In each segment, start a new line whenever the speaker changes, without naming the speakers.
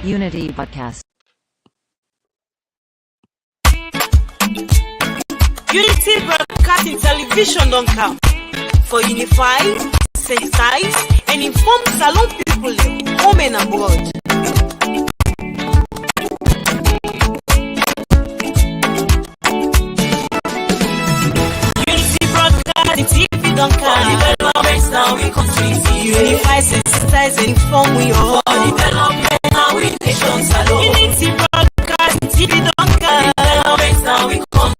Unity Podcast.
Unity Broadcasting Television don't come for unify, sensitize, and inform Salon people home and abroad. Unity Broadcasting TV don't come. Developments now we country. Unify, sensitize, and inform we all. Development now we nation Salon. Unity Broadcasting TV don't come. Developments now we country.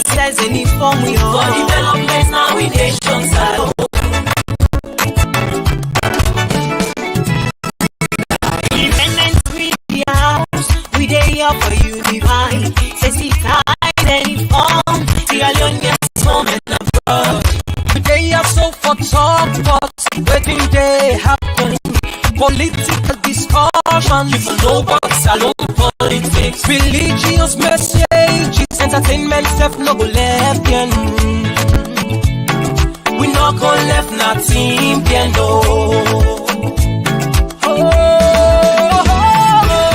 Says any form we all. For development now we nations alone. Independent media house, we dey here for you divine. Sensitize and inform. Sierra Leoneans home and abroad.
We dey here so for talk, but wetin dey happen? Political discussion. You don't know about salon politics. Religious messages. Entertainment self no go left again. We no go left nothing again, no.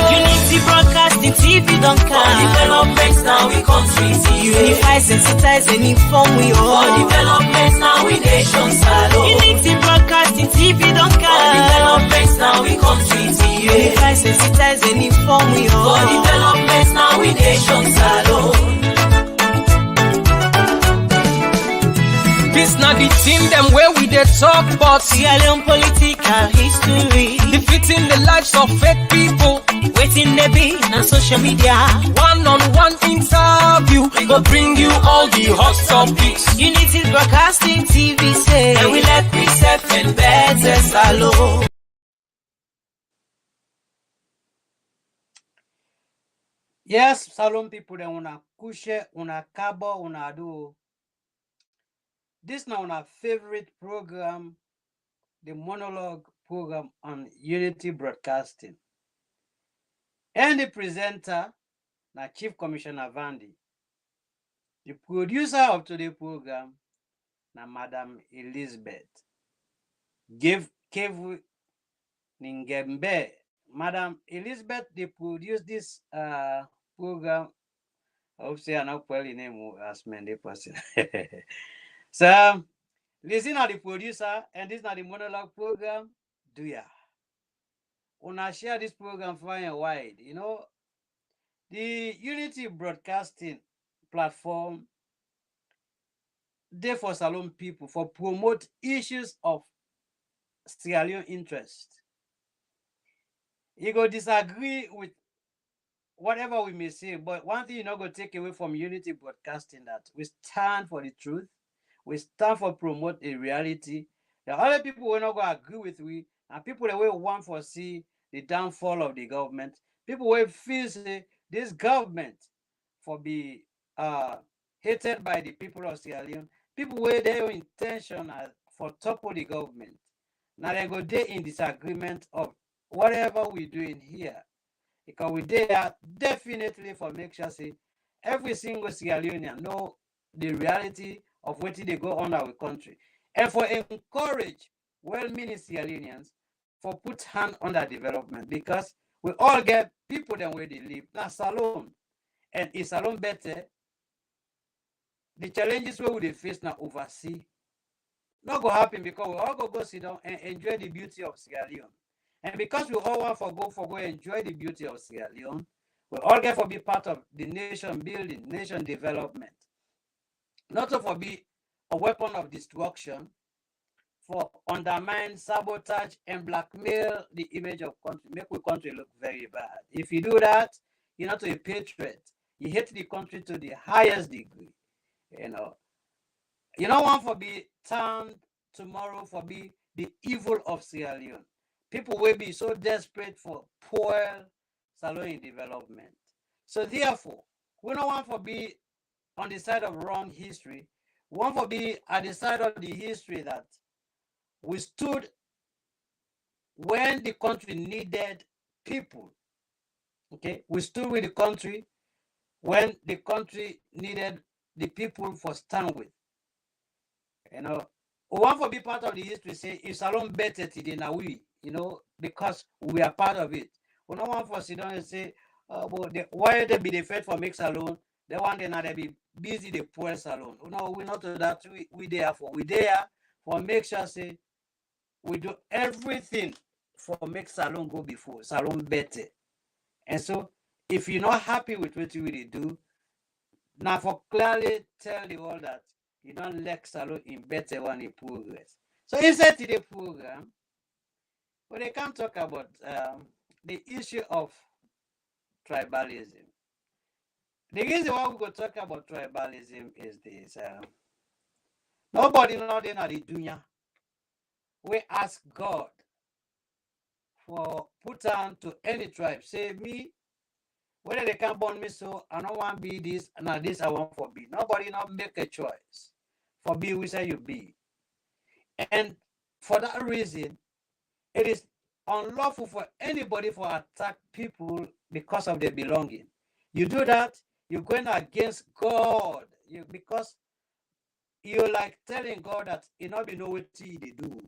Unity Broadcasting TV don't come.
Developments now we country.
Unify, sensitize, and inform we all.
Developments now we nations alone.
Unity Broadcasting TV don't come.
Developments now we country.
Unify, sensitize, and inform we all.
Developments now we nations alone. This not the team them where we dey talk about
Sierra Leone political history.
defeating the lives of fake people.
Waiting they be on social media.
One-on-one interview, we go bring you all the hot topics.
Unity Broadcasting TV say,
And we let precept and better alone.
Yes, Salon people, they wanna kushe, una kabo, una do. This now our favorite program, the Monolog program on Unity Broadcasting. And the presenter, na Chief Commissioner Vandy. The producer of today's program, na Madam Elizabeth. Kevu Ningembe. Madam Elizabeth, they produced this program. I hope say I'm not probably name as the person. So, listen to the producer, and this is not the Monolog program. Do ya? Una share this program far and wide. You know, the Unity Broadcasting platform, they for Salon people, for promote issues of Sierra Leone interest. You go disagree with whatever we may say, but one thing you're not going to take away from Unity Broadcasting that we stand for the truth. We stand for promote a reality. The other people will not go agree with we, and people that will want to see the downfall of the government. People will feel say this government for be hated by the people of Sierra Leone. People with their intention for topple the government. Now they go there in disagreement of whatever we doing here. Because we there definitely for make sure say every single Sierra Leonean know the reality of what they go on our country. And for encourage well-meaning Sierra Leoneans for put hand on that development, because we all get people than where they live. Now Salon. And is Salon better? The challenges where we face now oversee. Not go happen because we all go sit down and enjoy the beauty of Sierra Leone. And because we all want for go enjoy the beauty of Sierra Leone, we all get for be part of the nation building, nation development. Not to for be a weapon of destruction, for undermine, sabotage, and blackmail the image of country, make the country look very bad. If you do that, you're not a patriot. You hate the country to the highest degree. You don't want for be turned tomorrow for be the evil of Sierra Leone. People will be so desperate for poor Salon development. So therefore, we don't want to be on the side of wrong history. We want to be at the side of the history that we stood when the country needed people. Okay, we stood with the country when the country needed the people for stand with. You know, we want to be part of the history, say, if Salon better today, now we, you know, because we are part of it. We don't want for sit down and say, but why they be the fed for make Salon? They want they not they be busy the poor Salon. No, we're not to that. We there for make sure say we do everything for make Salon go before Salon better. And so if you're not happy with what you really do, now for clearly tell the world that you don't like Salon in better one in progress. So inside the program, but they can talk about the issue of tribalism. The reason why we go talk about tribalism is this: nobody know they know the dunya. We ask God for put on to any tribe. Say me, whether they can born me so I don't want to be this and this I want for be. Nobody not make a choice for be we say you be. And for that reason, it is unlawful for anybody for attack people because of their belonging. You do that, you're going against God. Because you're like telling God that you not be know what they do.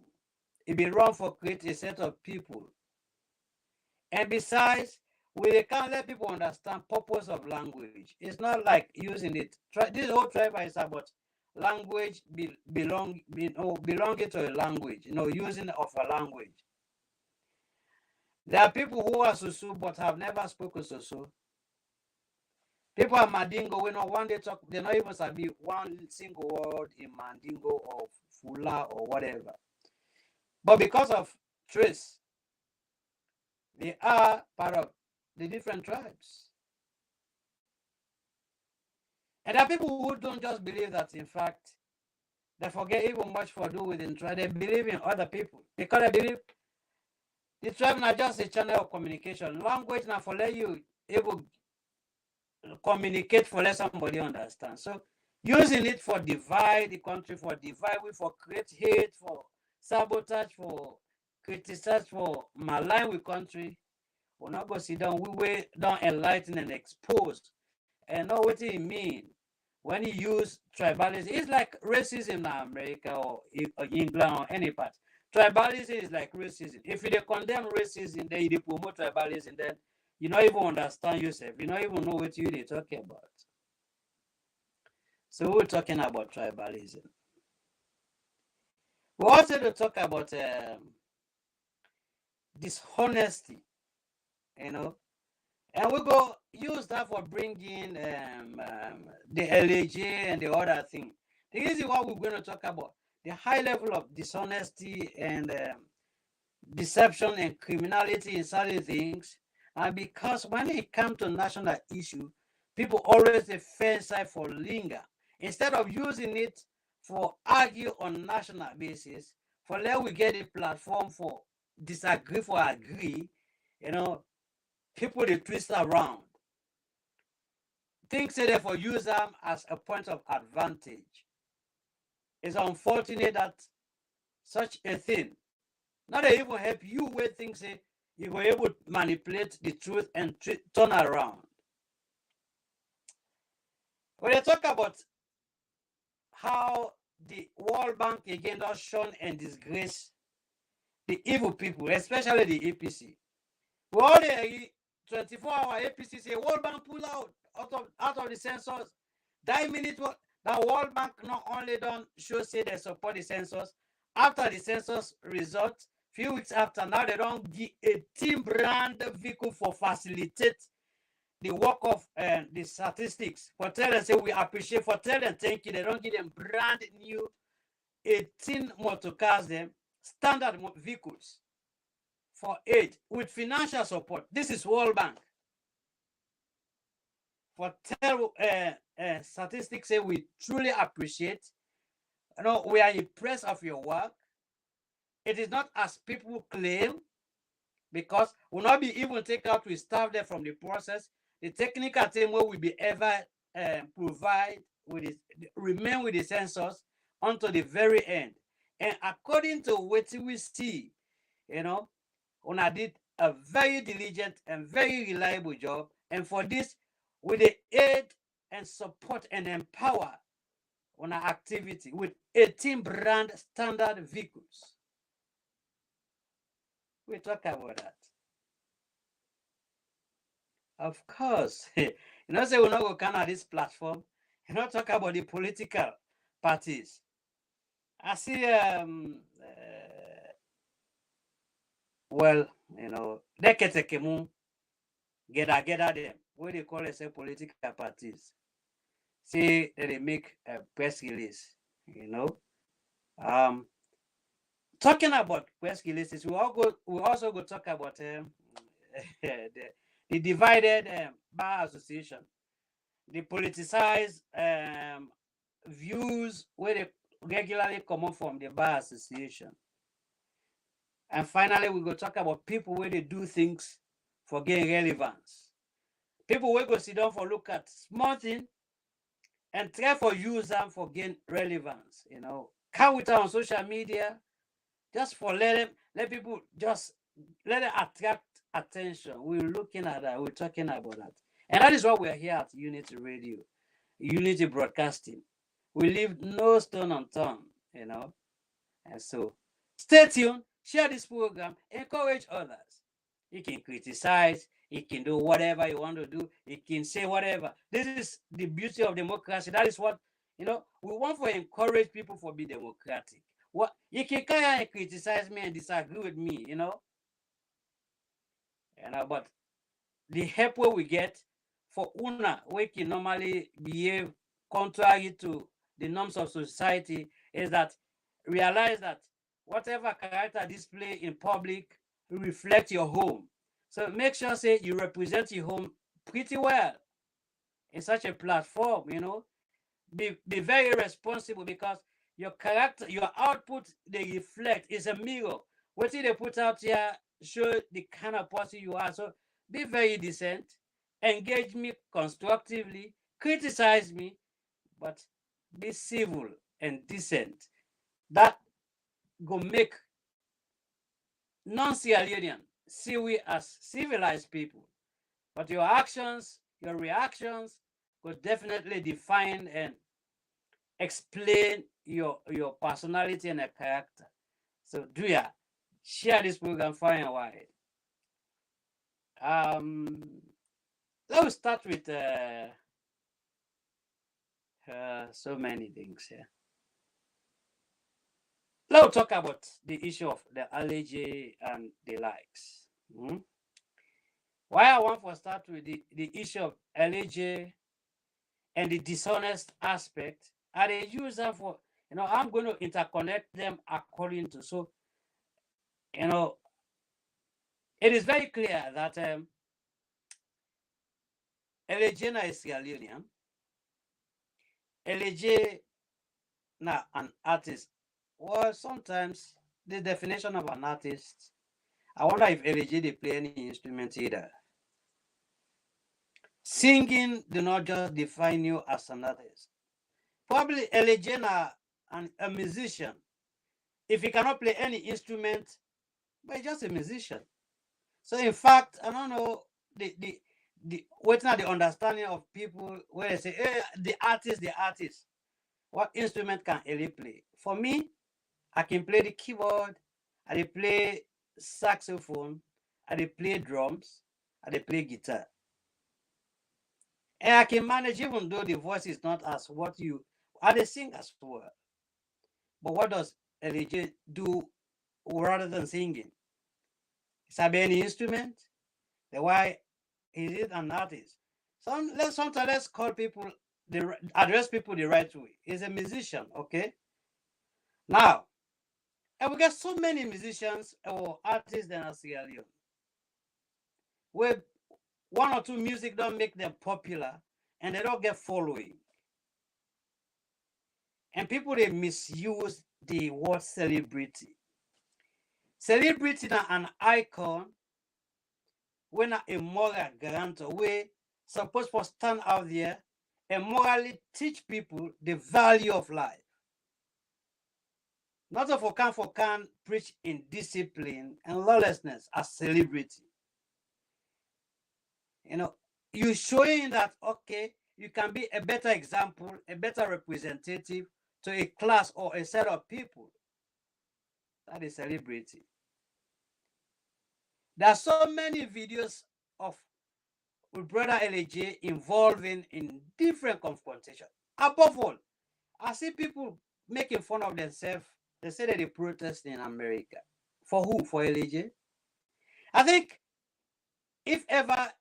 It be wrong for creating a set of people. And besides, we can't let people understand purpose of language. It's not like using it. This whole tribe is about language belonging to a language, using of a language. There are people who are Susu but have never spoken Susu. People are Mandingo, one day talk, they not even sabi one single word in Mandingo or Fula or whatever. But because of trace, they are part of the different tribes. And there are people who don't just believe that, in fact, they forget even much for do within tribe. They believe in other people because they believe the tribe not just a channel of communication. Language now for let you able communicate for let somebody understand. So using it for divide the country, for divide, for create hate, for sabotage, for criticize, for malign with country, we're not going to sit down. We don't enlighten and expose and know what it mean when you use tribalism. It's like racism in America or England or any part. Tribalism is like racism. If you condemn racism, then you promote tribalism, then you don't even understand yourself. You don't even know what you're talking about. So we're talking about tribalism. We also to talk about dishonesty, and we go use that for bringing the LAJ and the other thing. The reason why we're going to talk about the high level of dishonesty and deception and criminality in certain things, and because when it comes to national issue, people always defend for linger instead of using it for argue on national basis. For let we get a platform for disagree for agree, people they twist around. Things say therefore use them as a point of advantage. It's unfortunate that such a thing not even help you where things say you were able to manipulate the truth and turn around. When they talk about how the World Bank again does shun and disgrace the evil people, especially the APC. We all the 24-hour APC say World Bank pull out of the census. That minute the World Bank not only don't show say they support the census, after the census result, few weeks after, now they don't give a team brand vehicle for facilitate the work of the statistics. For tell them say we appreciate, for tell them thank you. They don't give them brand new 18 motor cars, them standard vehicles for aid with financial support. This is World Bank. For tell statistics say we truly appreciate. We are impressed of your work. It is not as people claim, because will not be even taken out with staff there from the process. The technical team will be ever provide with it, remain with the census until the very end. And according to what we see, Una did a very diligent and very reliable job. And for this, with the aid and support and empower on our activity with 18 brand standard vehicles. We talk about that. Of course, say we're not going to come on this platform. You not talk about the political parties. I see, well, they can take gather them. What they call it, say political parties. See, they make a press release, Talking about press releases, we also go talk about the divided bar association, the politicized views where they regularly come up from the bar association. And finally, we go talk about people where they do things for gain relevance. People will go sit down for look at small thing and try for use them for gain relevance. Come with on social media just for let people just let it attract attention. We're looking at that. We're talking about that. And that is why we're here at Unity Radio, Unity Broadcasting. We leave no stone unturned, And so stay tuned, share this program, encourage others. You can criticize, you can do whatever you want to do, you can say whatever. This is the beauty of democracy. That is what, we want to encourage people for be democratic. What you can come and criticize me and disagree with me, but the help we get for una, we can normally behave contrary to the norms of society, is that realize that whatever character display in public reflect your home. So make sure say you represent your home pretty well in such a platform, Be very responsible, because your character, your output, they reflect, is a mirror. What they put out here show the kind of person you are. So be very decent, engage me constructively, criticize me, but be civil and decent. That go make non-Sierra Leonean see we as civilized people. But your actions, your reactions could definitely define and explain your personality and a character. So do ya share this program far and wide. Let's start with so many things here. Let's talk about the issue of the allergy and the likes. Why I want to start with the issue of allergy and the dishonest aspect, and they use that for, I'm going to interconnect them according to, so, it is very clear that Elejena is Sierra Leonean. Eleje na an artist. Well, sometimes the definition of an artist, I wonder if Eleje they play any instrument either. Singing do not just define you as an artist. Probably Eleje na a musician. If he cannot play any instrument, but he's just a musician. So in fact, I don't know what's not the understanding of people where they say, hey, the artist. What instrument can Ele play? For me, I can play the keyboard, I play saxophone, I play drums, I play guitar. And I can manage, even though the voice is not as what you, I sing as well. But what does Eleje do rather than singing? Is there any instrument? Then why is it an artist? Sometimes let's call people, address people the right way. He's a musician, okay? Now, and we get so many musicians or artists in Sierra Leone, where one or two music don't make them popular and they don't get following. And people, they misuse the word celebrity. Celebrity is an icon, when a moral guarantor, we supposed to stand out there and morally teach people the value of life. Not of for can preach in discipline and lawlessness as celebrity. You showing that, okay, you can be a better example, a better representative to a class or a set of people. That is celebrity. There are so many videos of with brother LJ involving in different confrontations. Above all, I see people making fun of themselves. They say that they protest in America. For who? For LJ? I think if ever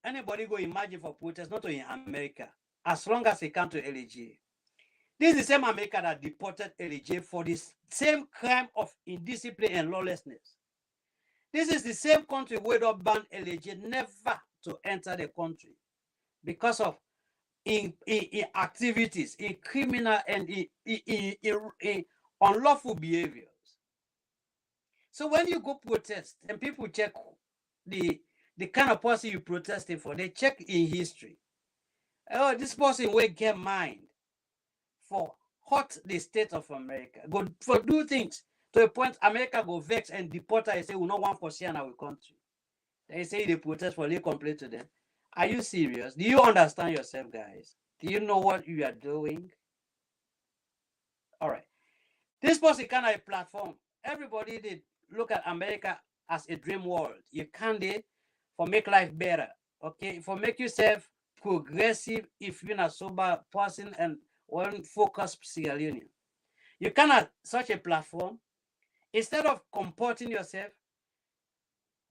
anybody go imagine for protest, not in America, as long as they come to LJ. This is the same America that deported LJ for this same crime of indiscipline and lawlessness. This is the same country where they banned LJ never to enter the country because of in activities, in criminal and in unlawful behaviors. So when you go protest and people check the kind of person you protesting for, they check in history. Oh, this person will get mind for hurt the state of America, go for do things to a point America go vex and deport her and say we no want for see in our country. They say they protest for they complain to them. Are you serious? Do you understand yourself, guys? Do you know what you are doing? All right. This was a kind of a platform. Everybody did look at America as a dream world. You can't do for make life better. Okay, for make yourself progressive if you're not sober person and one focus Sierra Leone. You cannot such a platform. Instead of comporting yourself,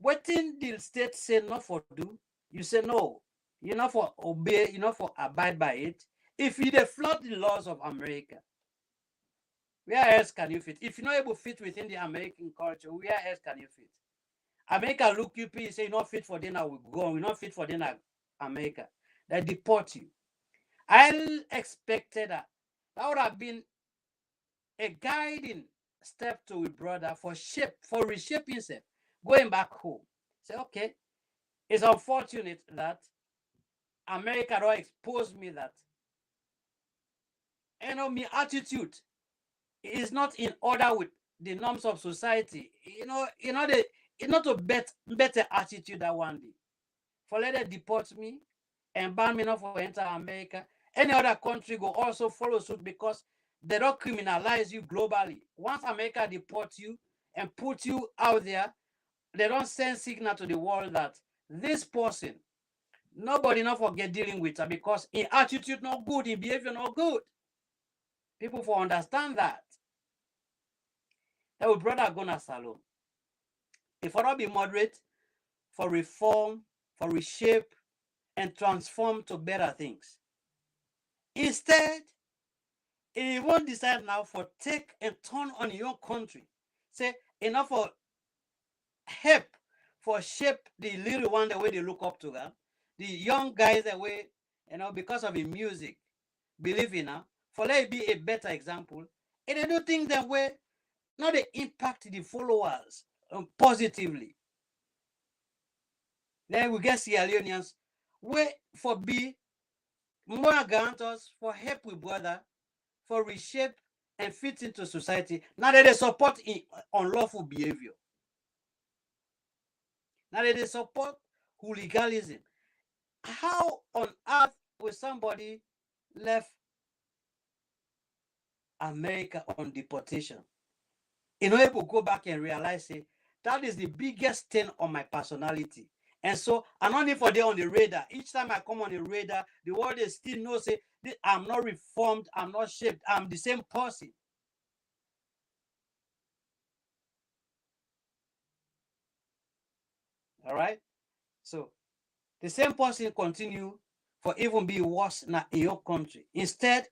waiting the state say not for do, you say no. You're not for obey, you're not for abide by it. If you flout the laws of America, where else can you fit? If you're not able to fit within the American culture, where else can you fit? America look you, please say you're not fit for dinner, we go. We're not fit for dinner, America. They deport you. I expected that would have been a guiding step to a brother for reshaping himself, going back home. Say, okay, it's unfortunate that America don't expose me that. My attitude is not in order with the norms of society. It's not a better attitude that one day. For let them deport me and ban me not for enter America. Any other country will also follow suit because they don't criminalize you globally. Once America deport you and put you out there, they don't send signal to the world that this person, nobody not forget dealing with her because in attitude not good, in behavior not good. People for understand that. That would brother go to salon. If I not be moderate for reform, for reshape, and transform to better things. Instead, he won't decide now for take and turn on your country. Say enough for help for shape the little one the way they look up to them. The young guys the way, because of the music, believe in her, for let it be a better example. And they do things that way, not they impact the followers positively. Then we get Sierra Leoneans where for be more guarantors for help with brother, for reshape and fit into society. Now that they support unlawful behavior. Now that they support hooliganism. How on earth will somebody left America on deportation? Able to go back and realize that is the biggest stain on my personality. And so I'm only for there on the radar. Each time I come on the radar, the world is still knows I'm not reformed, I'm not shaped, I'm the same person. All right? So the same person continue for even be worse in your country. Instead,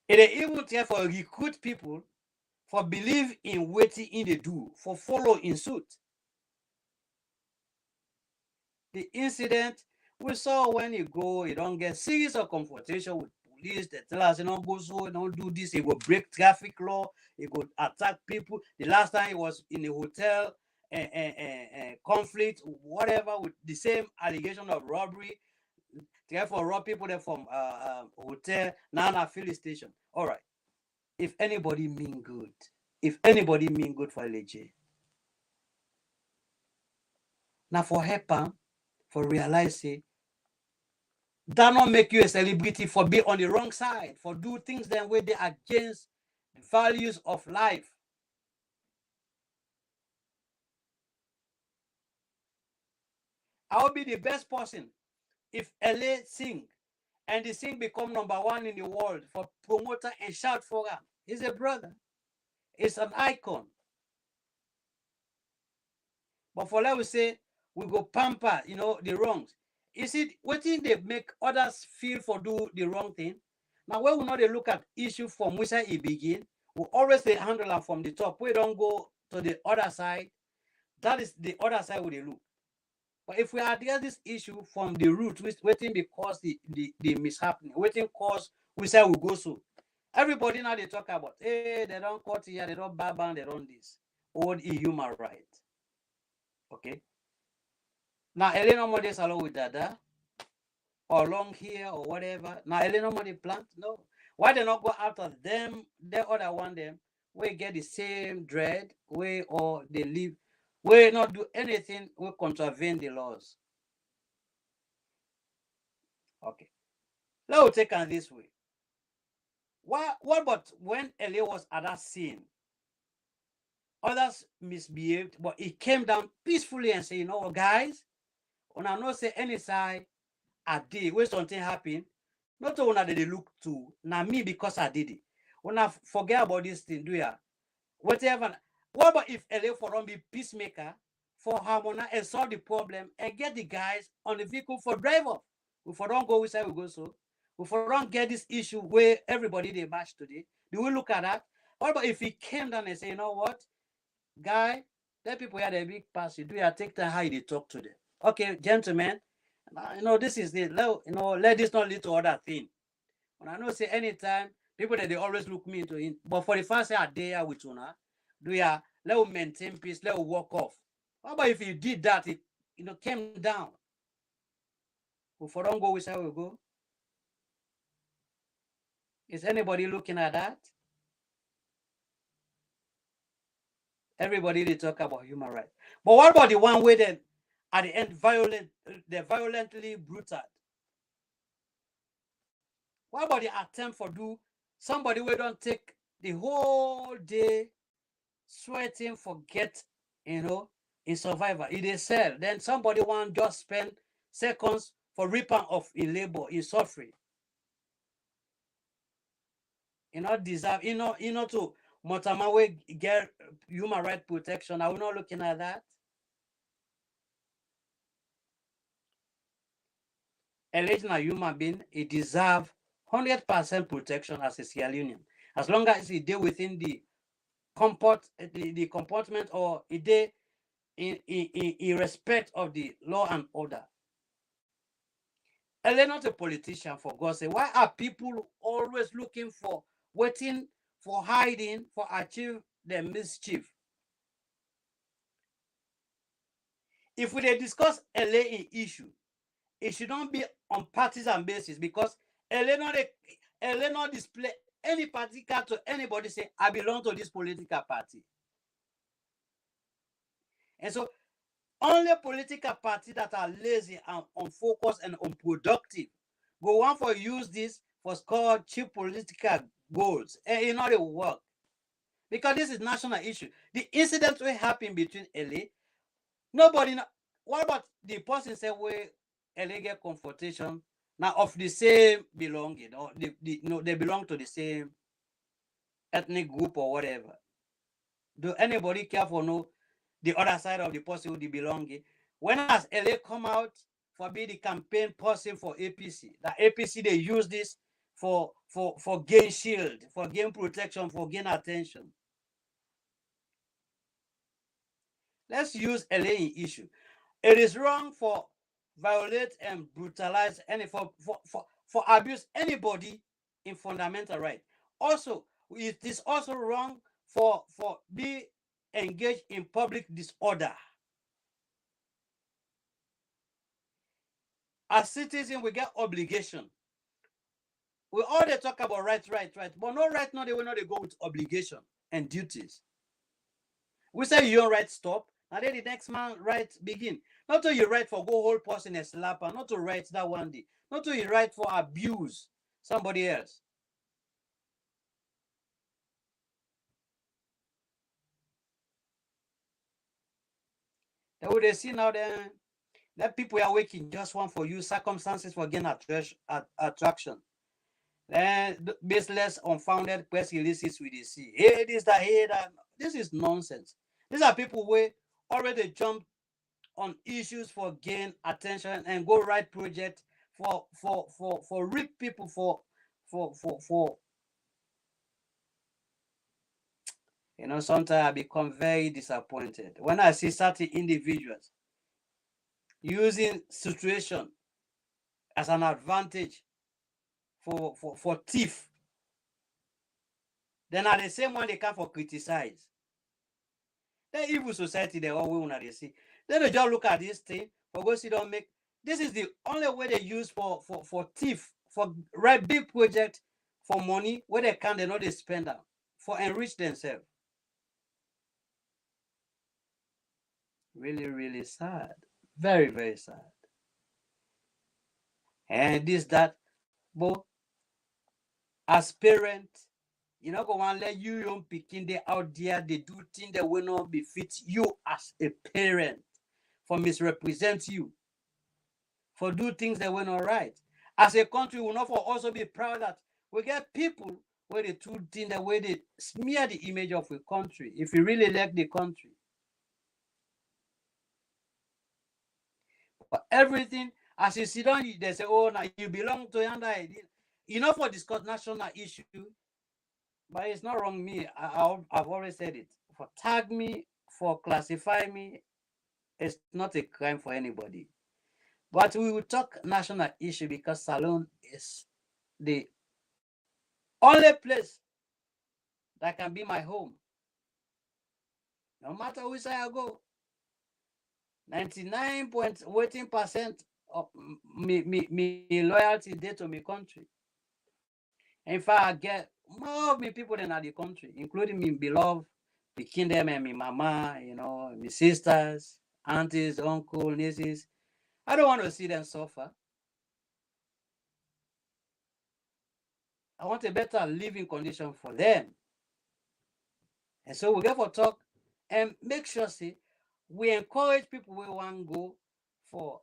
it even therefore recruit people for believe in waiting in the do, for follow in suit. The incident we saw when you don't get series of confrontation with police. They tell us, go so, don't do this. It will break traffic law. It will attack people. The last time it was in a hotel conflict, whatever, with the same allegation of robbery. Therefore, rob people there from hotel, now filling station. All right. If anybody mean good for LJ, now for help for realizing that not make you a celebrity for being on the wrong side, for do things that way they against the values of life. I will be the best person if LA sing and the sing become #1 in the world for promoter and shout for her. He's a brother. It's an icon. But for let we say we go pamper, the wrongs. Is it what thing they make others feel for do the wrong thing? Now when we know they look at issue from which it begin, we always they handle them from the top. We don't go to the other side. That is the other side where they look. But if we address this issue from the root, waiting because the mishappening, waiting cause we say we go so. Everybody now they talk about, hey, they don't cut here, they don't ban, they don't this. Old human right. Okay. Now Elena Mode along with Dada or long here or whatever. Now Elena Mode plant? No. Why they not go after them, the other one them, we get the same dread, way or they live, we not do anything, we contravene the laws. Okay. Let's take on this way. What about when Ellie was at that scene? Others misbehaved, but he came down peacefully and said, you know what, guys, when I not say any side, I did, when something happened, not only that they look to, now me because I did it. When I forget about this thing, do ya? Whatever. What about if LA for don't be peacemaker for harmonize and solve the problem and get the guys on the vehicle for drive off? If we don't go, we say we go so. If we don't get this issue where everybody they match today, do we look at that? What about if he came down and say, you know what, guy, let people had a big pass. You do you take time how you talk to them? Okay, gentlemen, this is the let this not lead to other thing. When I know say anytime people that they always look me into it, but for the first say a day with una, do ya let we maintain peace, let we walk off. How about if you did that, it came down? If we don't go, we say we go. Is anybody looking at that? Everybody they talk about human rights. But what about the one where then at the end they're violently brutal? What about the attempt for do somebody who don't take the whole day sweating for get in survivor? If they sell, then somebody want just spend seconds for ripping off in labor, in suffering. Deserve, to Motamawe get human right protection. Are we not looking at that? Alleged human being, it deserve 100% protection as a Sierra Leonean, as long as it deal within the comportment or it deal in respect of the law and order. And they're not a politician, for God's sake. Why are people always looking for, waiting for hiding, for achieve their mischief? If we discuss LA in issue, it should not be on partisan basis, because LA not display any particular to anybody say, I belong to this political party. And so only political parties that are lazy and unfocused and unproductive go want for use this for score cheap political goals, and it not work, because this is national issue. The incident will happen between LA. Nobody. What about the person say where LA get confrontation now of the same belonging, or they belong to the same ethnic group or whatever? Do anybody care for the other side of the person who they belonging? When has LA come out for be the campaign person for APC? The APC they use this for gain shield, for gain protection, for gain attention. Let's use LA in issue. It is wrong for violate and brutalize any for abuse anybody in fundamental right. Also, it is also wrong for be engaged in public disorder. As citizens, we get obligation. We all they talk about right, but no right now they will not go with obligation and duties. We say your right stop, and then the next man right begin. Not to you right for go hold person and slap her, not to right that one day, not to you right for abuse somebody else. That what they see now then, that people are working just one for you, circumstances for gain attraction. Then baseless, unfounded press releases we see. Hey, this, that, hey, that. This is nonsense. These are people who already jumped on issues for gain attention and go write project for rich people for you know. Sometimes I become very disappointed when I see certain individuals using situation as an advantage for thief. Then at the same one they come for criticize. The evil society they always want to see. Then they just look at this thing for go see don't make. This is the only way they use for thief for write big project for money where they can they know they spend them for enrich themselves. Really, really sad. Very, very sad. And this that, but as parents, you know, go and let you young picking they out there, they do things that will not befit you as a parent, for misrepresent you, for do things that were not right. As a country, we will not for also be proud that we get people where they do things the way they smear the image of a country, if you really like the country. But everything, as you sit down, they say, oh, now you belong to yonder. You know, for discuss national issue, but it's not wrong. Me, I've always said it. For tag me, for classify me, it's not a crime for anybody. But we will talk national issue because Salone is the only place that can be my home. No matter which side I go, 99.18% of me loyalty there to my country. In fact, I get more of me people than at the country, including me beloved, the kingdom and me mama, you know, my sisters, aunties, uncle, nieces. I don't want to see them suffer. I want a better living condition for them. And so we get for talk and make sure, see, we encourage people we want to go for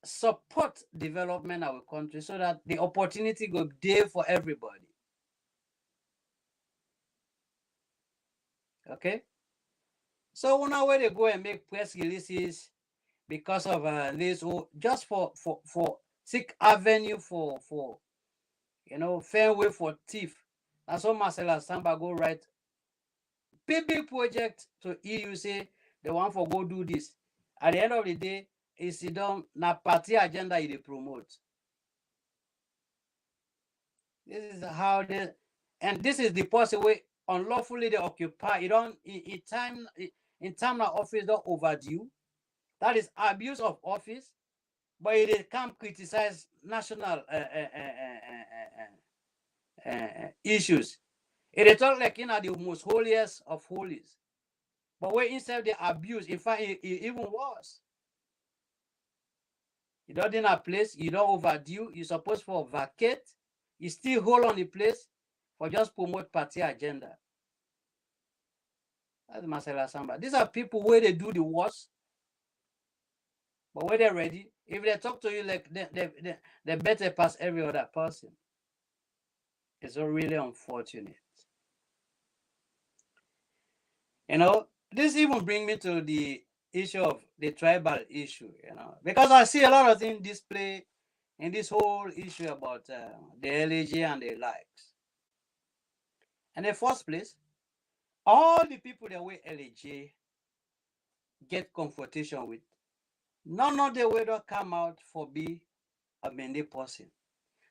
support development of our country so that the opportunity go there for everybody. Okay? So now where they go and make press releases because of this, or just for seek avenue for you know, fair way for thief. That's what Marcela Samba go write big project to EU say they want for go do this. At the end of the day, it's done na party agenda they promote. This is how they, and this is the possible way unlawfully they occupy. You don't in time of office don't overdue. That is abuse of office, but it can't criticize national issues. It talk like the most holiest of holies, but where instead they abuse, in fact, it even worse. You don't in a place, you don't overdue, you're supposed for vacate, you still hold on the place for just promote party agenda. That's Marcela Samba. These are people where they do the worst, but when they're ready, if they talk to you like they better pass every other person. It's so really unfortunate. You know, this even brings me to the issue of the tribal issue, you know, because I see a lot of things display in this whole issue about the LAG and the likes. In the first place, all the people that were LAG get confrontation with, none of the way that come out for be a Mende person.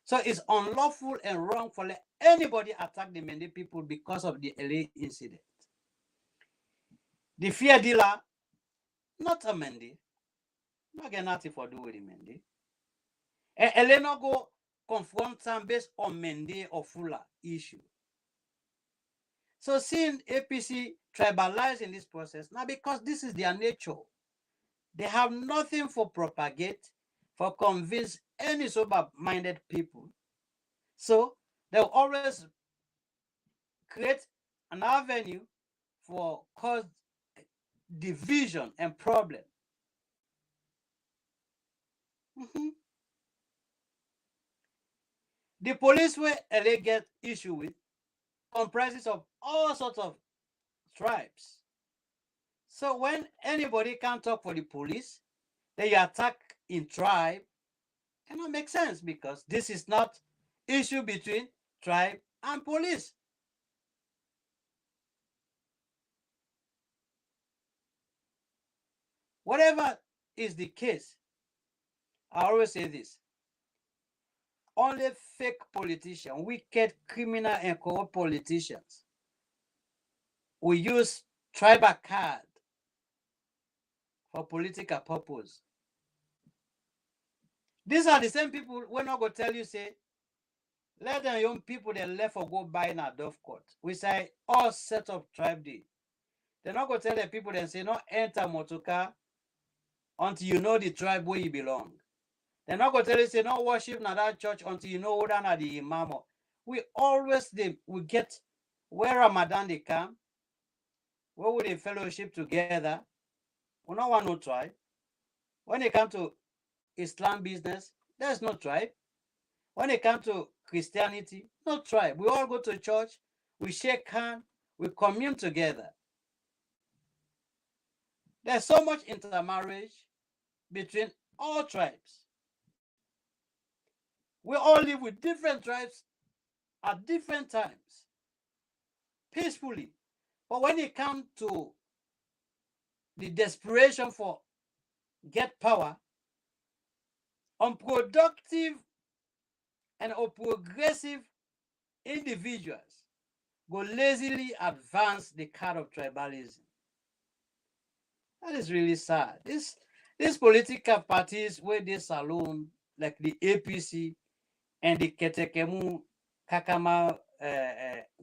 So it's unlawful and wrong for anybody attack the Mende people because of the LA incident. The fear dealer, not a Mende, not get nothing for do with the Mende. And Elena go confront them based on Mende or Fula issue. So seeing APC tribalize in this process, now because this is their nature, They have nothing for propagate, for convince any sober-minded people. So they'll always create an avenue for cause division and problem. The police where LA get issue with comprises of all sorts of tribes. So when anybody can't talk for the police, then you attack in tribe, and it makes sense because this is not issue between tribe and police. Whatever is the case, I always say this: only fake politicians, wicked, criminal, and corrupt politicians will use tribal card for political purpose. These are the same people we're not going to tell you, say, let them young people they left or go buy in a dove court. We say all set of tribe day. They're not going to tell the people and say, no, enter motoka until you know the tribe where you belong. They're not going to tell you, say, no, worship na that church until you know whether or the imam. We always, we get where Ramadan they come, where would they fellowship together. We don't want no tribe. When they come to Islam business, there's no tribe. When it comes to Christianity, no tribe. We all go to church, we shake hands, we commune together. There's so much intermarriage between all tribes. We all live with different tribes at different times, peacefully. But when it comes to the desperation for get power, unproductive and progressive individuals go lazily advance the card of tribalism. That is really sad. These political parties where they saloon, like the APC and the Ketekemu Kakama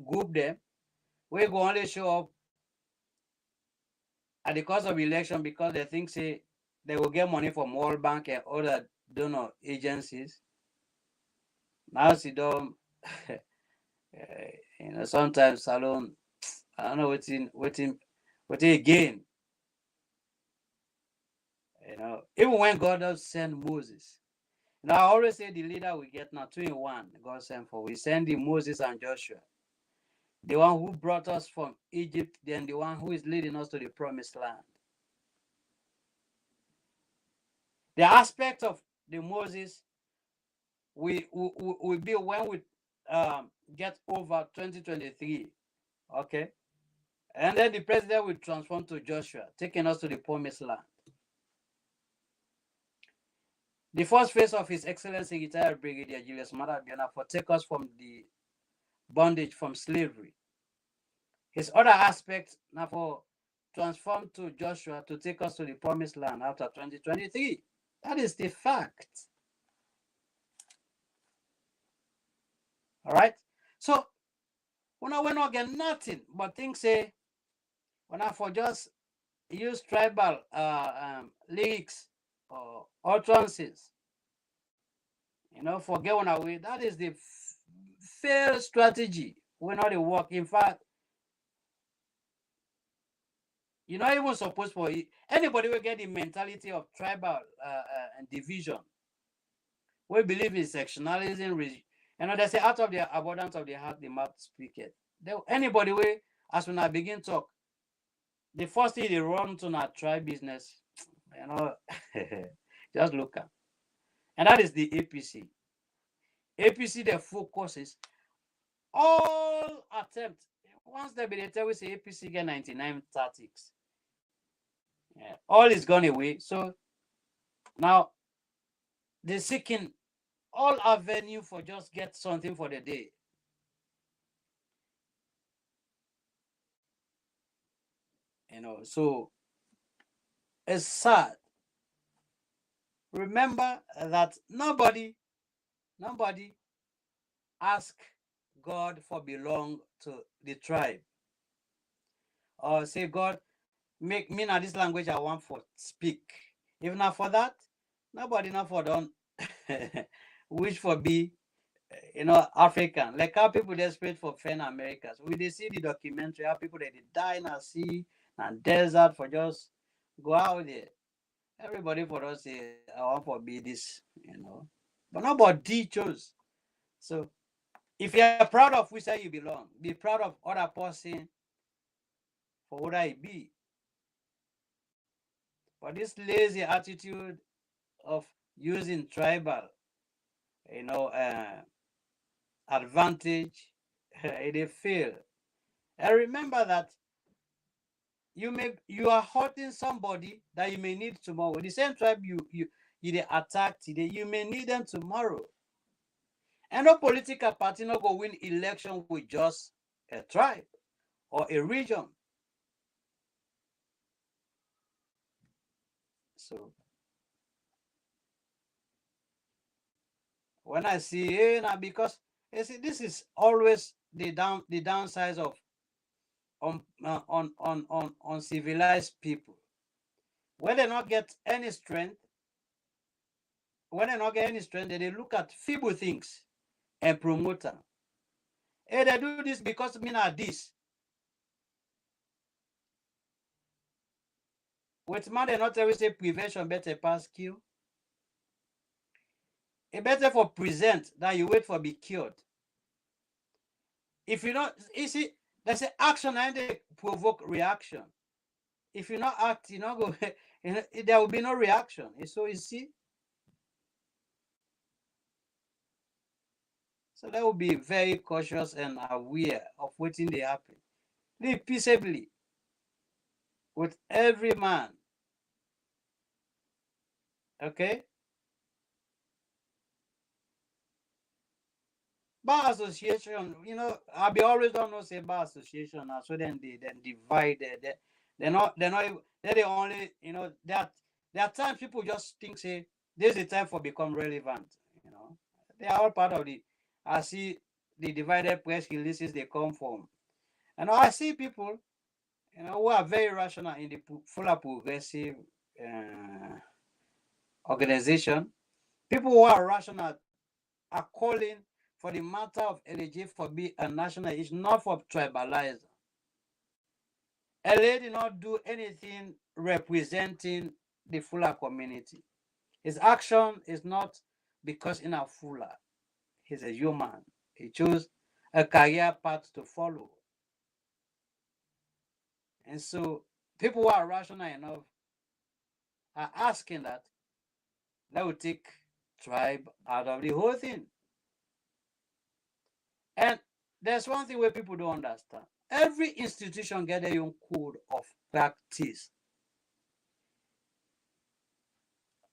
group there, we go only show up at the cost of election because they think say they will get money from World Bank and other donor agencies. Now see them, sometimes salon, I don't know what again. Even when God does send Moses. I always say the leader we get now 2 in 1 God sent for. We send the Moses and Joshua. The one who brought us from Egypt, then the one who is leading us to the promised land. The aspect of the Moses will be when we get over 2023. Okay. And then the president will transform to Joshua, taking us to the promised land. The first phase of His Excellency retired Brigadier Julius Madabiana for take us from the bondage from slavery. His other aspect now for transform to Joshua to take us to the promised land after 2023. That is the fact. All right. So we're not getting nothing, but things say when I for just use tribal lyrics or utterances, forget one away. That is the fair strategy. We're not a work. In fact, you're not even supposed for anybody will get the mentality of tribal and division. We believe in sectionalism. They say out of the abundance of the heart, the mouth speaketh. Anybody will, as when I begin talk, the first thing they run to our tribe business, just look at. And that is the APC. APC, their focus is all attempt. Once they be tell we say APC get 99 tactics. Yeah, all is gone away. So now they're seeking all avenue for just get something for the day. So it's sad. Remember that nobody ask God for belong to the tribe. Or say, God, make me now this language I want for speak. If not for that, nobody not for don't wish for be African. Like how people desperate for Fen Americas. We they see the documentary, how people they die in a sea and desert for just go out there. Everybody for us say, I want for be this. But nobody chose. So if you're proud of which side you belong, be proud of other person for what I be. But this lazy attitude of using tribal, you know, uh, advantage, they fail. And remember that you are hurting somebody that you may need tomorrow. The same tribe you they attack today, you may need them tomorrow. And no political party not go win election with just a tribe or a region. So when I see now because you see this is always the downsides of on civilized people. When they not get any strength, they look at feeble things and promote them. Hey, they do this because me not this. With man, they not always say prevention better pass cure. It better for present than you wait for be cured. If you not, you see, there's an action and they provoke reaction. If you not act, you not go, there will be no reaction. So you see. So they will be very cautious and aware of what they happen. Live peaceably with every man. Okay? Bar association, I be always don't know say bar association now. So then they divide they're the only, there are times people just think say this is the time for become relevant. They are all part of I see the divided press releases they come from. And I see people, who are very rational in the full progressive organization. People who are rational are calling for the matter of LAJ for be a national issue, not for tribalizer. LA did not do anything representing the Fuller community. His action is not because in a Fuller. He's a human. He chose a career path to follow. And so people who are rational enough are asking that they will take tribe out of the whole thing. And there's one thing where people don't understand. Every institution get their own code of practice.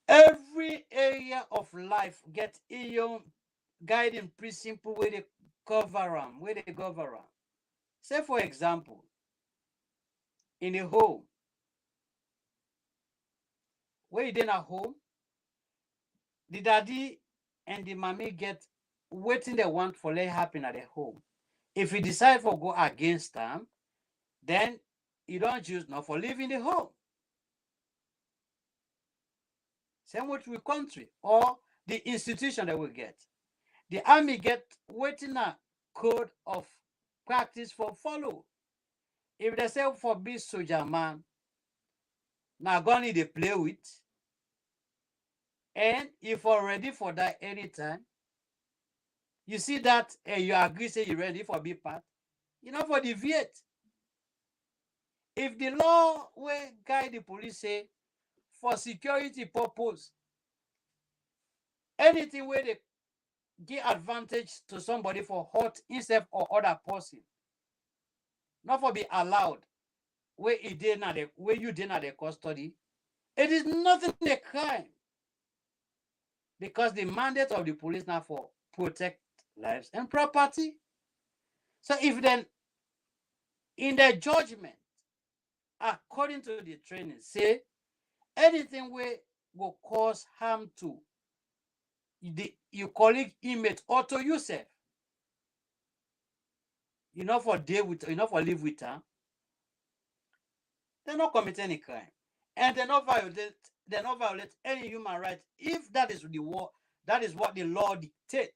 Every area of life get its own guiding principle where they govern. Say for example, in a home, where you in a home, the daddy and the mommy get waiting they want for let happen at the home. If you decide for go against them, then you don't choose not for living the home. Same with the country or the institution that we get. The army get waiting a code of practice for follow. If they say for be soldier man, now gonna they play with, and if you're ready for that anytime, you see that you agree say you're ready for be part, for deviate. If the law will guide the police say for security purpose, anything where they give advantage to somebody for hurt himself or other person, not for be allowed where you did not the custody, it is nothing a crime. Because the mandate of the police now for protect lives and property. So if then in their judgment, according to the training, say anything where will cause harm to your colleague, inmate, or to yourself, for live with her, they not commit any crime. And they not violate they not violate any human right if that is the war, that is what the law dictates.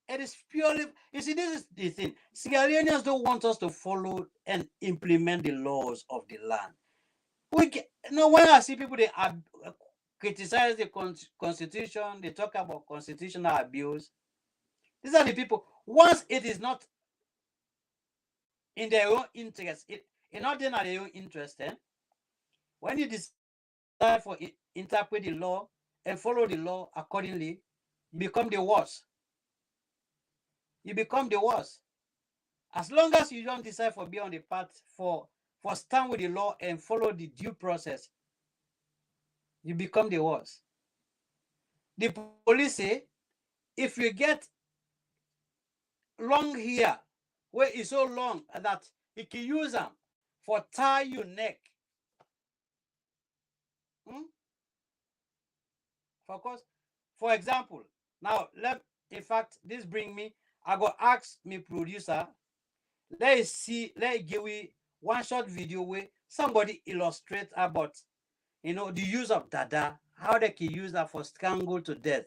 It is purely, you see, this is the thing. Sierra Leoneans don't want us to follow and implement the laws of the land. When I see people, they criticize the constitution, they talk about constitutional abuse. These are the people, once it is not in their own interest, it not in their own interest, when you decide for interpret the law and follow the law accordingly, you become the worst. You become the worst. As long as you don't decide for be on the path for stand with the law and follow the due process, you become the worst. The police say, if you get long hair, where it's so long that you can use them for tie your neck. For example, now in fact, this bring me, I go ask me producer, let's give me one short video where somebody illustrate about, the use of dada, how they can use that for strangle to death.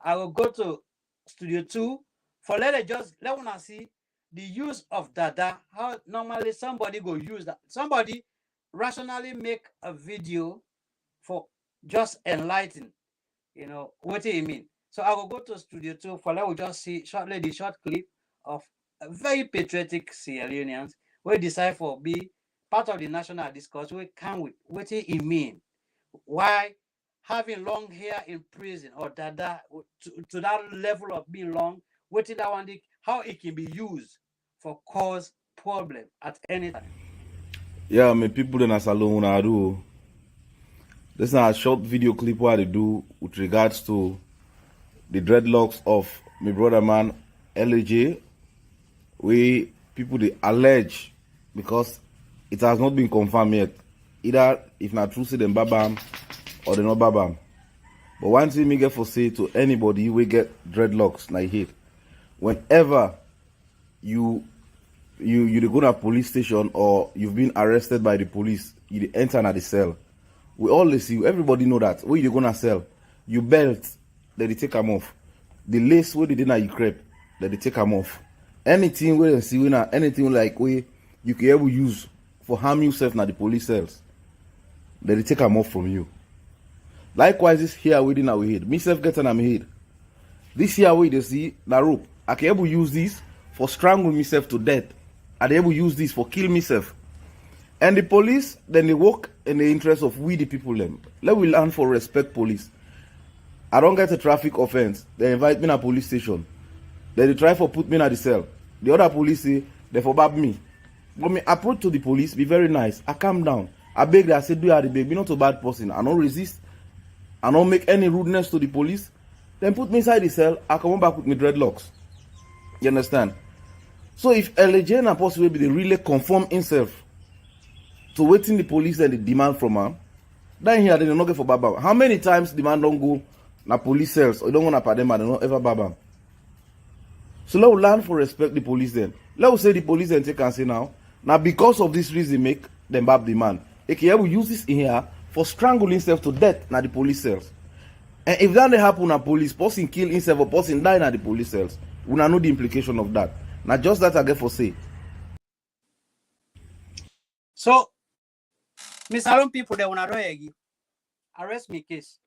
I will go to studio 2 for let wanna see the use of dada, how normally somebody go use that. Somebody rationally make a video for just enlighten, what do you mean? So I will go to studio 2 for let we just see the short clip of a very patriotic Sierra Leoneans where decide for be part of the national discourse. We can with what do you mean? Why having long hair in prison or dada to that level of being long, what that one, how it can be used for cause problem at any time.
Yeah, people in a salon I do. This is a short video clip what they do with regards to the dreadlocks of my brother man LJ, where people they allege, because it has not been confirmed yet, either if not true say them babam or they not babam. But one thing me get for say to anybody we get dreadlocks like hate, whenever you go to a police station or you've been arrested by the police, you enter at the cell. We always see, everybody know that. Where you gonna sell? You belt, then they take them off. The lace where they did not you crepe, then they take them off. Anything where you see, anything like where you can ever use for harm yourself na the police cells, then they take them off from you. Likewise, this here within our head. Me self getting am head. This here way they see the rope. I can able use this for strangle myself to death. I can able use this for kill myself. And the police, then they work in the interest of we the people them. Let we learn for respect police. I don't get a traffic offense. They invite me to a police station. Then they try for put me in the cell. The other police say they forbade me. But me approach to the police, be very nice. I calm down. I beg them, I say, do you the beg? Be not a bad person. I don't resist. I don't make any rudeness to the police. Then put me inside the cell. I come back with my dreadlocks. You understand? So if LJ and Apostle will be the really conform himself to waiting the police and the demand from him, then here they don't get for Baba. How many times the man don't go na police cells or don't go na padema, they don't ever Baba. So let us learn for respect the police then. Let us say the police then take and say now because of this reason make them bab the man. They will use this in here for strangling himself to death na the police cells. And if that happen na police, person kill himself or person die na the police cells, we know the implication of that. Now just that I get for say.
So Miss Aaron people they wanna arrest me case.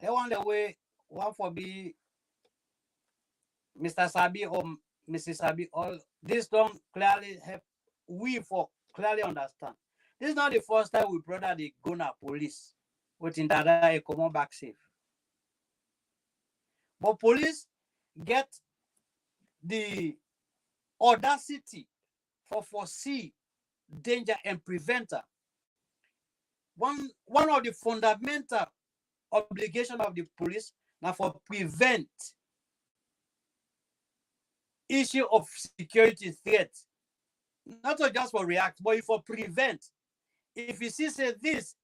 They want the way one for be Mr. Sabi or Mrs. Sabi, all this don't clearly have we for clearly understand. This is not the first time we brother the Gona police within that I come back safe. But police get the audacity for foresee danger and prevent her. One of the fundamental obligation of the police now for prevent issue of security threat, not just for react, but for prevent. If you see say this,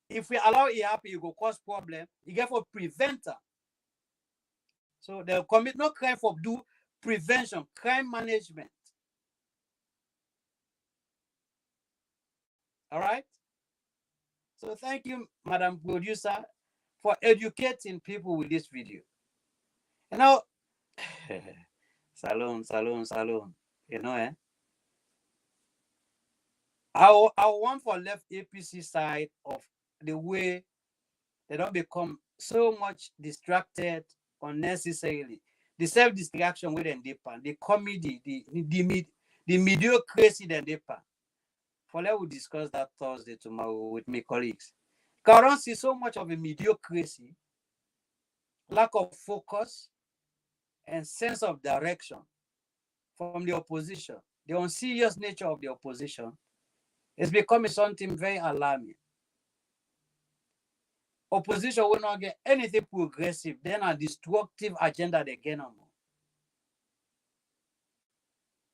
if we allow it happen, it will cause problem. You get for preventer. So they'll commit no crime for do prevention, crime management. All right. So thank you, Madam Producer, for educating people with this video. You know, Salon, salon, salon. You know, I want for left APC side of the way they don't become so much distracted unnecessarily. The self-distraction with them deeper, the comedy, the mediocrity then deeper. For let we discuss that Thursday tomorrow with my colleagues. Because I don't see so much of a mediocrity, lack of focus, and sense of direction from the opposition. The unserious nature of the opposition is becoming something very alarming. Opposition will not get anything progressive, then a destructive agenda they get on.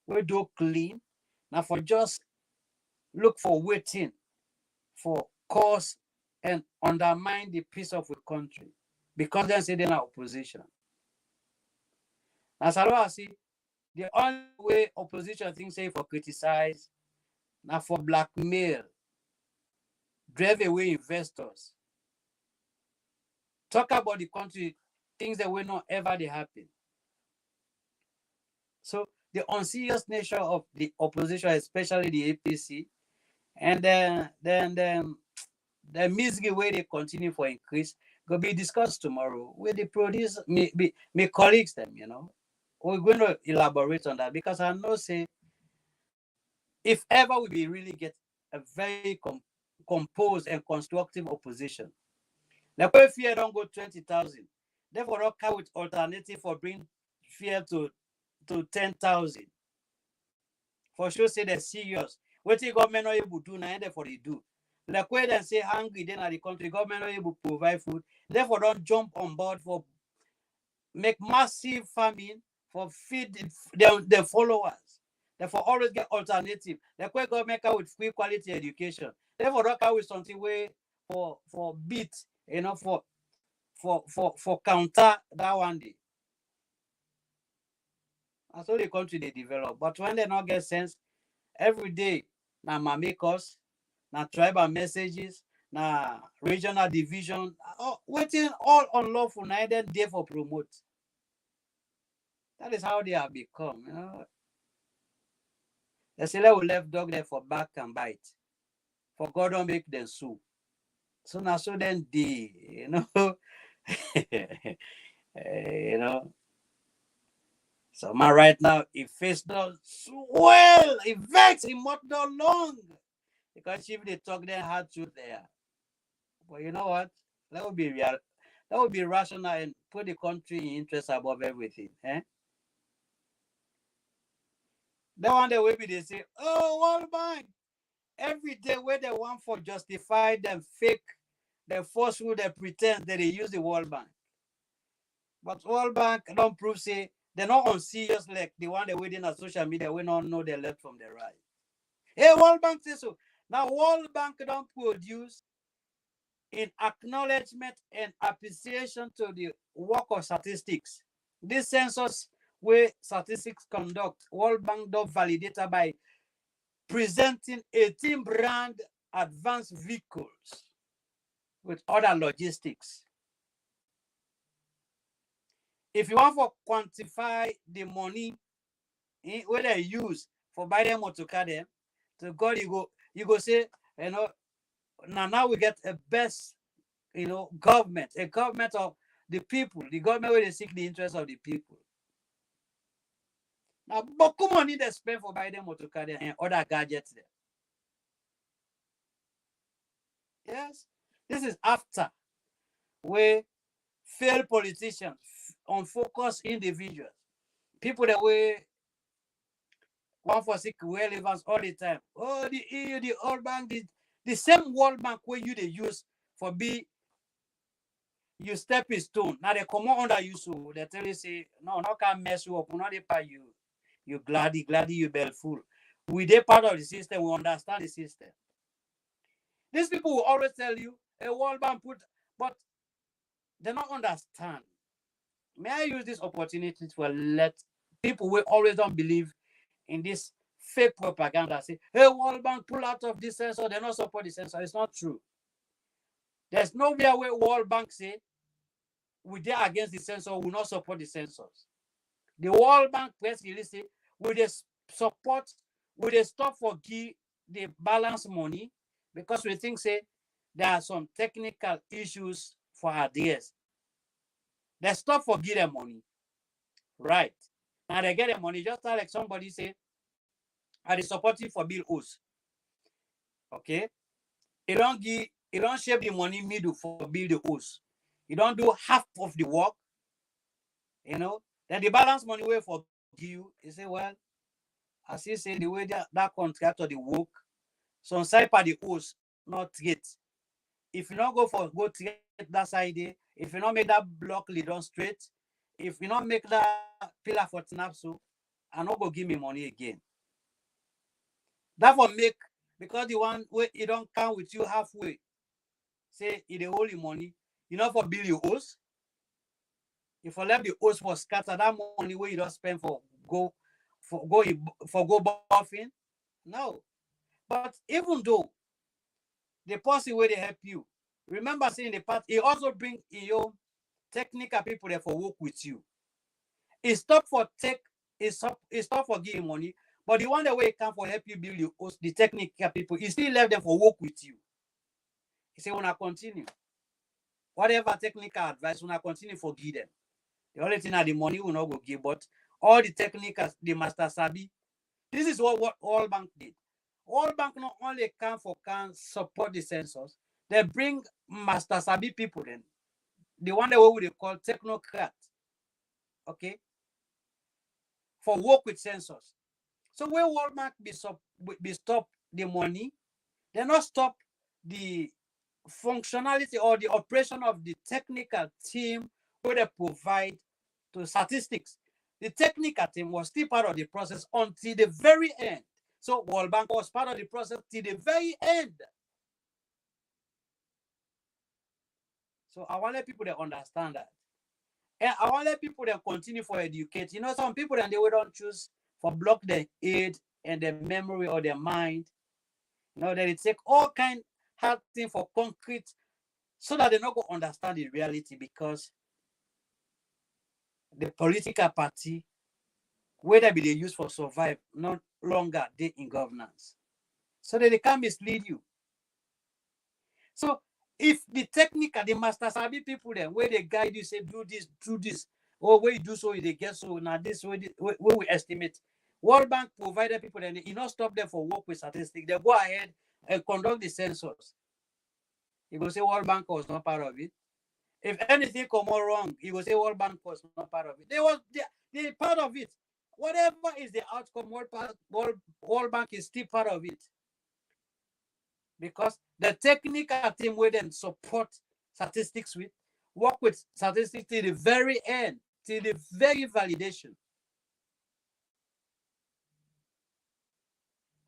We do clean. Now for just look for waiting for cause and undermine the peace of the country because they say they're not opposition. As I see, the only way opposition thinks say for criticize, now for blackmail, drive away investors, talk about the country, things that will not ever they happen. So the unserious nature of the opposition, especially the APC, and then the misery way they continue for increase, will be discussed tomorrow with the producer, me colleagues them, you know. We're going to elaborate on that because I know say if ever we really get a very composed and constructive opposition, like if fear don't go 20,000, therefore don't come with alternative for bring fear to 10,000. For sure say they're serious. What the government not able to do now, therefore they do. Like when they say hungry, then at the country, government not able to provide food, therefore don't jump on board for make massive famine for feed their followers. Therefore always get alternative. Like when government come with free quality education, therefore don't come with something way for beat, you know, for counter that one day. That's all the country they develop. But when they not get sense, every day now mamikos, now tribal messages, now regional division, waiting all unlawful, now then there for promote. That is how they have become, you know. They say let we left dog there for back and bite. For God don't make them sue. So now so then they, you know, you know. So man right now, if face not well, it vex him not long. Because if they talk their hard truth there. But you know what? That would be real. That would be rational and put the country in interest above everything. That one day maybe they say, oh, World Bank. Every day where they want for justify them fake, the falsehood, they pretend that they use the World Bank. But World Bank don't prove say they're not on serious like the one they waiting on social media. We don't know the left from the right. Hey, World Bank says so. Now World Bank don't produce in acknowledgement and appreciation to the work of statistics. This census where statistics conduct, World Bank don't validate by presenting 18 brand advanced vehicles with other logistics. If you want to quantify the money where they use for buy them or to carry them, to God you go say, you know, now we get a best, you know, government, a government of the people, the government where they seek the interest of the people. Now, but come on, they spend for buy them or to carry and other gadgets there. Yes, this is after where failed politicians, unfocused individuals, people that were one for seek relevance all the time. Oh, the EU, the World Bank, the same World Bank where you they use for be you stepping stone. Now they come under you so they tell you say no can mess you up, not they pay you gladdy, you belful. We they part of the system, we understand the system. These people will always tell you a World Bank put, but they don't understand. May I use this opportunity to let people who always don't believe in this fake propaganda say, hey, World Bank pull out of this sensor, they not support the sensor. It's not true. There's nowhere where World Bank say we dey against the census, we not support the census. The World Bank press release say we dey support, we dey stop for give the balance money because we think say there are some technical issues for address. They stop for give them money. Right. Now they get the money, just like somebody say, are they supporting for bill host? Okay. You don't shape the money middle for bill the host. You don't do half of the work, you know. Then the balance money way for you. You say, well, as you say, the way that contractor the work, some side by the host, not get. If you not go to get that side there, if you not make that block lead on straight, if you not make that pillar for snap, so I not go give me money again. That for make, because the one way you don't count with you halfway, say it the holy money, you know, for bill your host. If you let the host for scatter that money where you don't spend for go buffing, no. But even though the policy where they help you, remember saying the part, it also bring your technical people there for work with you. It stop for giving money, but the one that way come for help you build your host, the technical people, you still left them for work with you. You say, when I continue, whatever technical advice, when I continue for give them. The only thing that the money will not go give, but all the technicals, the master sabi. This is what All Bank did. All Bank not only can support the census, they bring master sabi people then. The one that we call technocrat. Okay. For work with census. So where World Bank be stop the money, they not stop the functionality or the operation of the technical team where they provide to statistics. The technical team was still part of the process until the very end. So World Bank was part of the process till the very end. So I want to let people to understand that. And I want to let people to continue for educate. You know, some people then they will don't choose for block their aid and their memory or their mind. You know, they take all kind hard thing for concrete so that they not go understand the reality, because the political party, whether be they use for survive, no longer they in governance. So that they can mislead you. So if the technical, the master sabi people then, where they guide you, say do this, or where you do so, they get so now this way we estimate. World Bank provided people then you not stop them for work with statistics. They go ahead and conduct the census. You go say World Bank was not part of it. If anything come out wrong, you go say World Bank was not part of it. They part of it. Whatever is the outcome, World Bank is still part of it. Because the technical team will then support statistics with, work with statistics till the very end, till the very validation.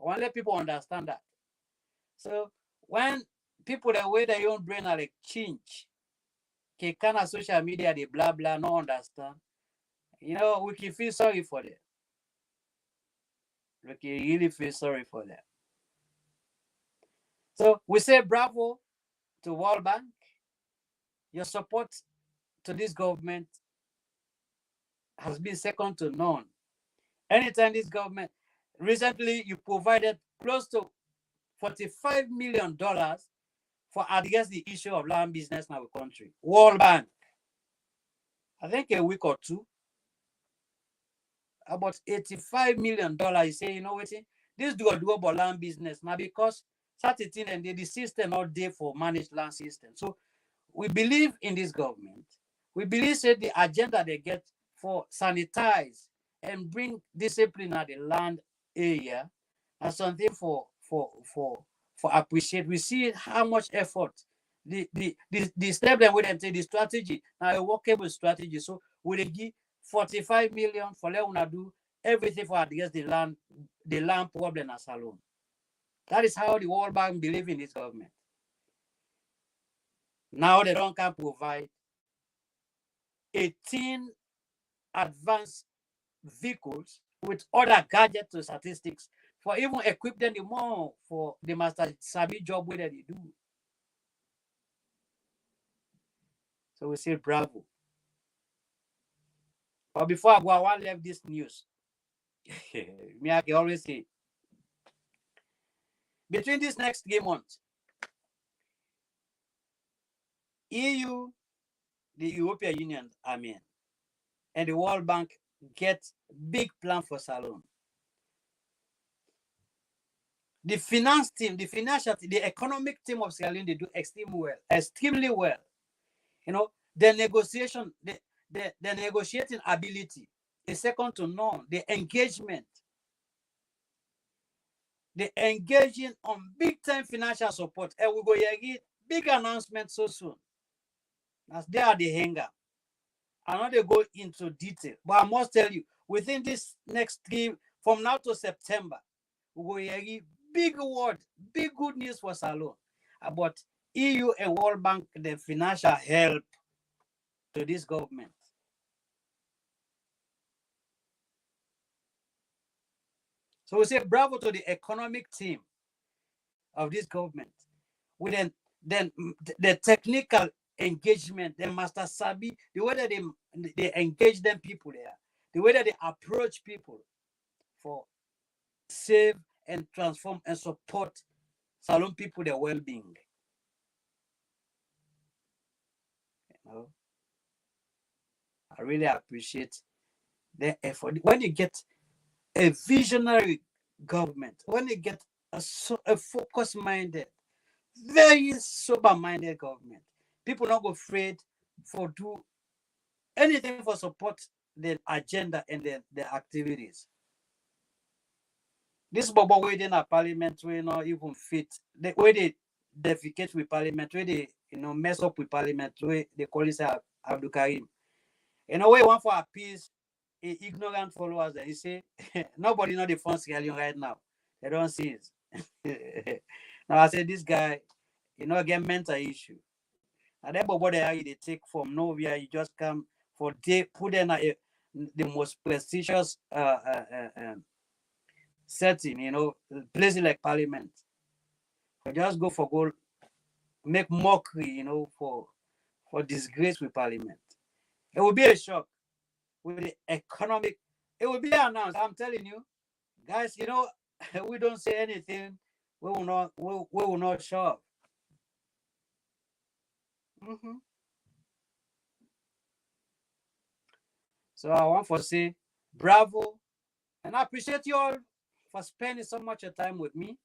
I want to let people understand that. So when people the way their own brain are like change, okay, kind of social media, they blah blah, no understand. You know, we can feel sorry for them. We can really feel sorry for them. So we say bravo to World Bank. Your support to this government has been second to none. Anytime this government, recently you provided close to $45 million for address the issue of land business in our country. World Bank. I think a week or two, about $85 million. You say, you know what? This do about land business now, because certain and the system not there for managed land system. So we believe in this government. We believe that the agenda they get for sanitize and bring discipline at the land area and something for appreciate. We see how much effort the step that we then take, the strategy, now a workable strategy. So we give 45 million for let una do everything for address the land problem as alone. That is how the World Bank believe in this government. Now they don't can provide 18 advanced vehicles with other gadgets to statistics for even equip them the more for the master sabi job where they do. So we say bravo. But before I go, I want to leave this news. Me, I can always say, between this next 3 months, EU, the European Union, and the World Bank get big plan for Salone. The finance team, the financial team, the economic team of Sierra Leone, they do extremely well. You know, the negotiation, the negotiating ability is second to none. The engagement, the engaging on big time financial support. And we go get big announcement so soon. As they are the hanger. I'm not going to go into detail, but I must tell you, within this next from now to September, we will get big word, big good news for Salone about EU and World Bank, the financial help to this government. So we say bravo to the economic team of this government. With then the technical engagement, the master sabi, the way that they engage them people there, the way that they approach people for save and transform and support Salone people, their well-being. You know, I really appreciate their effort. When you get a visionary government, when you get a focus-minded, very sober-minded government, people not go afraid for do anything for support their agenda and their activities. This bubble way in a parliament will not even fit. The way they defecate with parliament, where they mess up with parliament, where they call it Abdul Karim. In a way, one for appease ignorant followers that you say nobody know the phone scaling right now. They don't see it. Now I say this guy, get mental issue. And then but they take from nowhere, you just come for put in the most prestigious setting, places like parliament. So just go for gold, make mockery, for disgrace with parliament. It will be a shock with the economic. It will be announced. I'm telling you, guys. We don't say anything. We will not show up. So I want to say bravo, and I appreciate you all for spending so much time with me.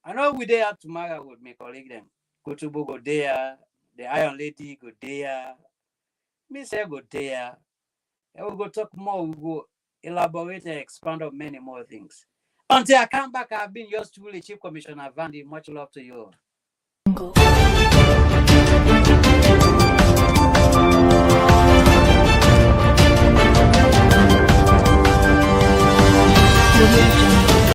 I know we there tomorrow with my colleague them. Kutubu go there, the Iron Lady go there, me say go there, and we'll go talk more. We'll go elaborate and expand on many more things. Until I come back, I've been yours truly, Chief Commissioner Vandy. Much love to you all.